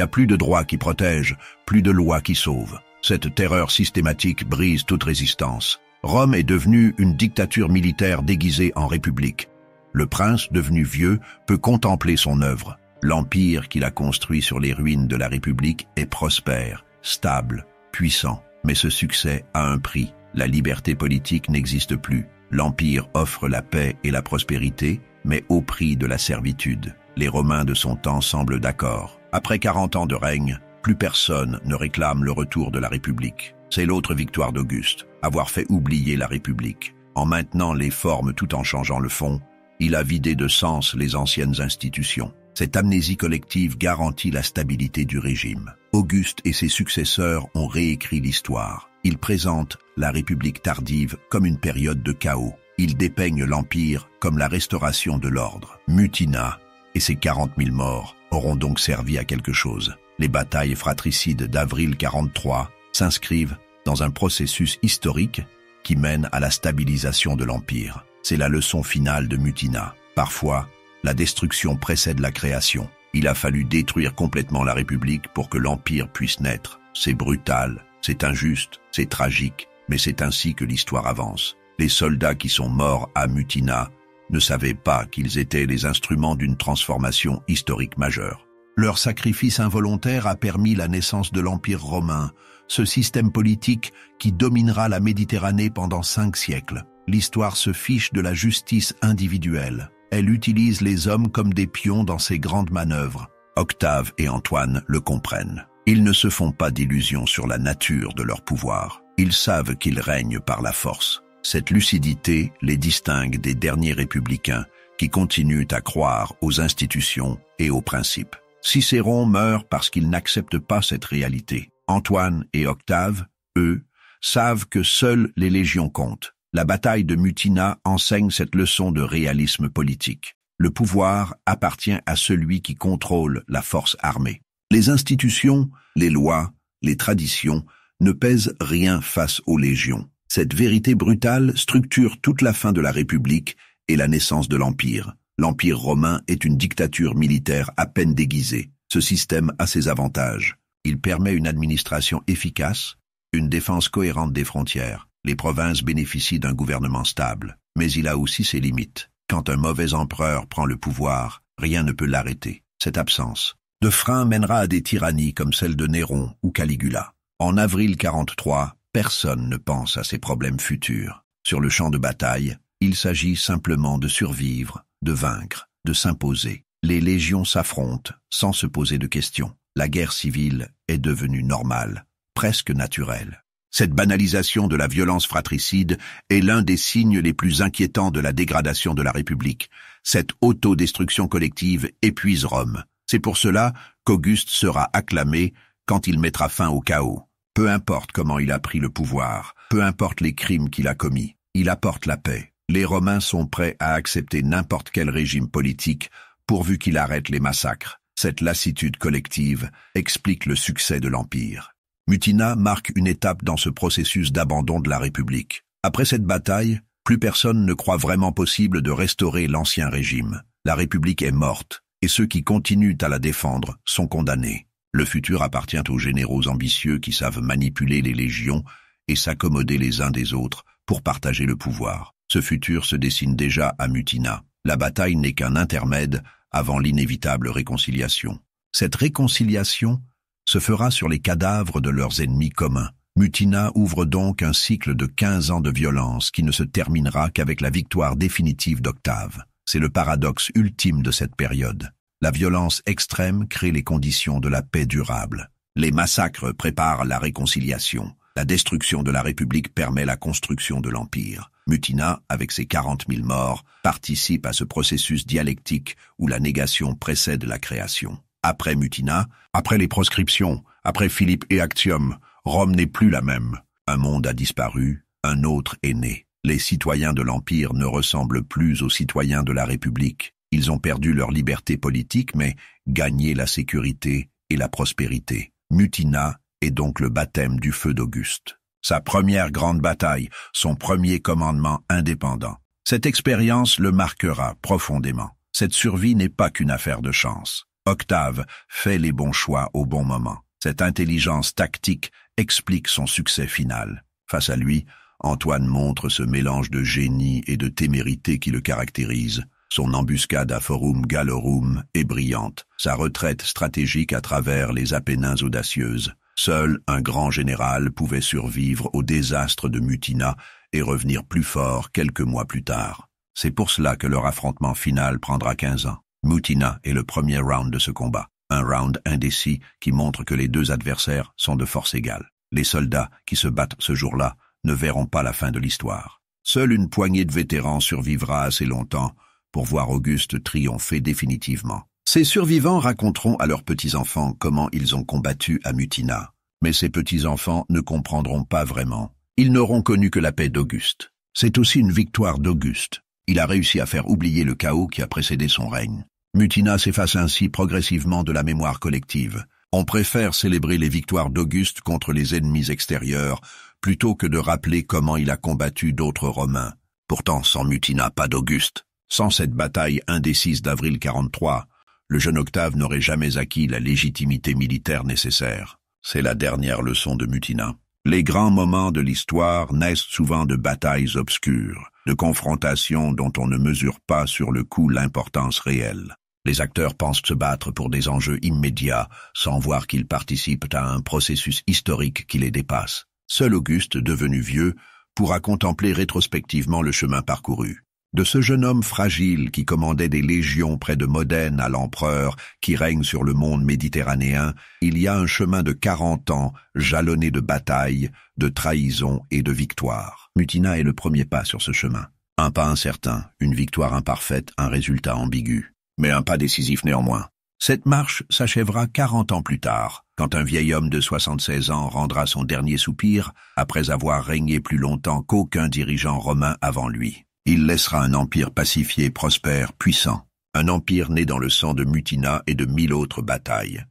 Speaker 1: a plus de droit qui protège, plus de loi qui sauve. Cette terreur systématique brise toute résistance. Rome est devenue une dictature militaire déguisée en république. Le prince, devenu vieux, peut contempler son œuvre. L'empire qu'il a construit sur les ruines de la République est prospère, stable, puissant. Mais ce succès a un prix. La liberté politique n'existe plus. L'empire offre la paix et la prospérité, mais au prix de la servitude. Les Romains de son temps semblent d'accord. Après 40 ans de règne, plus personne ne réclame le retour de la République. C'est l'autre victoire d'Auguste, avoir fait oublier la République. En maintenant les formes tout en changeant le fond, il a vidé de sens les anciennes institutions. Cette amnésie collective garantit la stabilité du régime. Auguste et ses successeurs ont réécrit l'histoire. Ils présentent la République tardive comme une période de chaos. Ils dépeignent l'Empire comme la restauration de l'ordre. Mutina et ses 40 000 morts auront donc servi à quelque chose. Les batailles fratricides d'avril 43 s'inscrivent dans un processus historique qui mène à la stabilisation de l'Empire. C'est la leçon finale de Mutina. Parfois, la destruction précède la création. Il a fallu détruire complètement la République pour que l'Empire puisse naître. C'est brutal, c'est injuste, c'est tragique, mais c'est ainsi que l'histoire avance. Les soldats qui sont morts à Mutina ne savaient pas qu'ils étaient les instruments d'une transformation historique majeure. Leur sacrifice involontaire a permis la naissance de l'Empire romain, ce système politique qui dominera la Méditerranée pendant 5 siècles. L'histoire se fiche de la justice individuelle. Elle utilise les hommes comme des pions dans ses grandes manœuvres. Octave et Antoine le comprennent. Ils ne se font pas d'illusions sur la nature de leur pouvoir. Ils savent qu'ils règnent par la force. Cette lucidité les distingue des derniers républicains qui continuent à croire aux institutions et aux principes. Cicéron meurt parce qu'il n'accepte pas cette réalité. Antoine et Octave, eux, savent que seules les légions comptent. La bataille de Mutina enseigne cette leçon de réalisme politique. Le pouvoir appartient à celui qui contrôle la force armée. Les institutions, les lois, les traditions ne pèsent rien face aux légions. Cette vérité brutale structure toute la fin de la République et la naissance de l'Empire. L'Empire romain est une dictature militaire à peine déguisée. Ce système a ses avantages. Il permet une administration efficace, une défense cohérente des frontières. Les provinces bénéficient d'un gouvernement stable. Mais il a aussi ses limites. Quand un mauvais empereur prend le pouvoir, rien ne peut l'arrêter. Cette absence de frein mènera à des tyrannies comme celle de Néron ou Caligula. En avril 43, personne ne pense à ces problèmes futurs. Sur le champ de bataille, il s'agit simplement de survivre, de vaincre, de s'imposer. Les légions s'affrontent sans se poser de questions. La guerre civile est devenue normale, presque naturelle. Cette banalisation de la violence fratricide est l'un des signes les plus inquiétants de la dégradation de la République. Cette autodestruction collective épuise Rome. C'est pour cela qu'Auguste sera acclamé quand il mettra fin au chaos. Peu importe comment il a pris le pouvoir, peu importe les crimes qu'il a commis, il apporte la paix. Les Romains sont prêts à accepter n'importe quel régime politique pourvu qu'il arrête les massacres. Cette lassitude collective explique le succès de l'Empire. Mutina marque une étape dans ce processus d'abandon de la République. Après cette bataille, plus personne ne croit vraiment possible de restaurer l'ancien régime. La République est morte, et ceux qui continuent à la défendre sont condamnés. Le futur appartient aux généraux ambitieux qui savent manipuler les légions et s'accommoder les uns des autres pour partager le pouvoir. Ce futur se dessine déjà à Mutina. La bataille n'est qu'un intermède avant l'inévitable réconciliation. Cette réconciliation se fera sur les cadavres de leurs ennemis communs. Mutina ouvre donc un cycle de 15 ans de violence qui ne se terminera qu'avec la victoire définitive d'Octave. C'est le paradoxe ultime de cette période. La violence extrême crée les conditions de la paix durable. Les massacres préparent la réconciliation. La destruction de la République permet la construction de l'Empire. Mutina, avec ses 40 000 morts, participe à ce processus dialectique où la négation précède la création. Après Mutina, après les proscriptions, après Philippe et Actium, Rome n'est plus la même. Un monde a disparu, un autre est né. Les citoyens de l'Empire ne ressemblent plus aux citoyens de la République. Ils ont perdu leur liberté politique, mais gagné la sécurité et la prospérité. Mutina et donc le baptême du feu d'Auguste. Sa première grande bataille, son premier commandement indépendant. Cette expérience le marquera profondément. Cette survie n'est pas qu'une affaire de chance. Octave fait les bons choix au bon moment. Cette intelligence tactique explique son succès final. Face à lui, Antoine montre ce mélange de génie et de témérité qui le caractérise. Son embuscade à Forum Gallorum est brillante, sa retraite stratégique à travers les Apennins audacieuses. Seul un grand général pouvait survivre au désastre de Mutina et revenir plus fort quelques mois plus tard. C'est pour cela que leur affrontement final prendra 15 ans. Mutina est le premier round de ce combat, un round indécis qui montre que les deux adversaires sont de force égale. Les soldats qui se battent ce jour-là ne verront pas la fin de l'histoire. Seule une poignée de vétérans survivra assez longtemps pour voir Auguste triompher définitivement. Ces survivants raconteront à leurs petits-enfants comment ils ont combattu à Mutina. Mais ces petits-enfants ne comprendront pas vraiment. Ils n'auront connu que la paix d'Auguste. C'est aussi une victoire d'Auguste. Il a réussi à faire oublier le chaos qui a précédé son règne. Mutina s'efface ainsi progressivement de la mémoire collective. On préfère célébrer les victoires d'Auguste contre les ennemis extérieurs plutôt que de rappeler comment il a combattu d'autres Romains. Pourtant, sans Mutina, pas d'Auguste. Sans cette bataille indécise d'avril 43, le jeune Octave n'aurait jamais acquis la légitimité militaire nécessaire. C'est la dernière leçon de Mutina. Les grands moments de l'histoire naissent souvent de batailles obscures, de confrontations dont on ne mesure pas sur le coup l'importance réelle. Les acteurs pensent se battre pour des enjeux immédiats, sans voir qu'ils participent à un processus historique qui les dépasse. Seul Auguste, devenu vieux, pourra contempler rétrospectivement le chemin parcouru. De ce jeune homme fragile qui commandait des légions près de Modène à l'empereur qui règne sur le monde méditerranéen, il y a un chemin de 40 ans jalonné de batailles, de trahisons et de victoires. Mutina est le premier pas sur ce chemin. Un pas incertain, une victoire imparfaite, un résultat ambigu. Mais un pas décisif néanmoins. Cette marche s'achèvera 40 ans plus tard, quand un vieil homme de 76 ans rendra son dernier soupir après avoir régné plus longtemps qu'aucun dirigeant romain avant lui. Il laissera un empire pacifié, prospère, puissant. Un empire né dans le sang de Mutina et de 1000 autres batailles.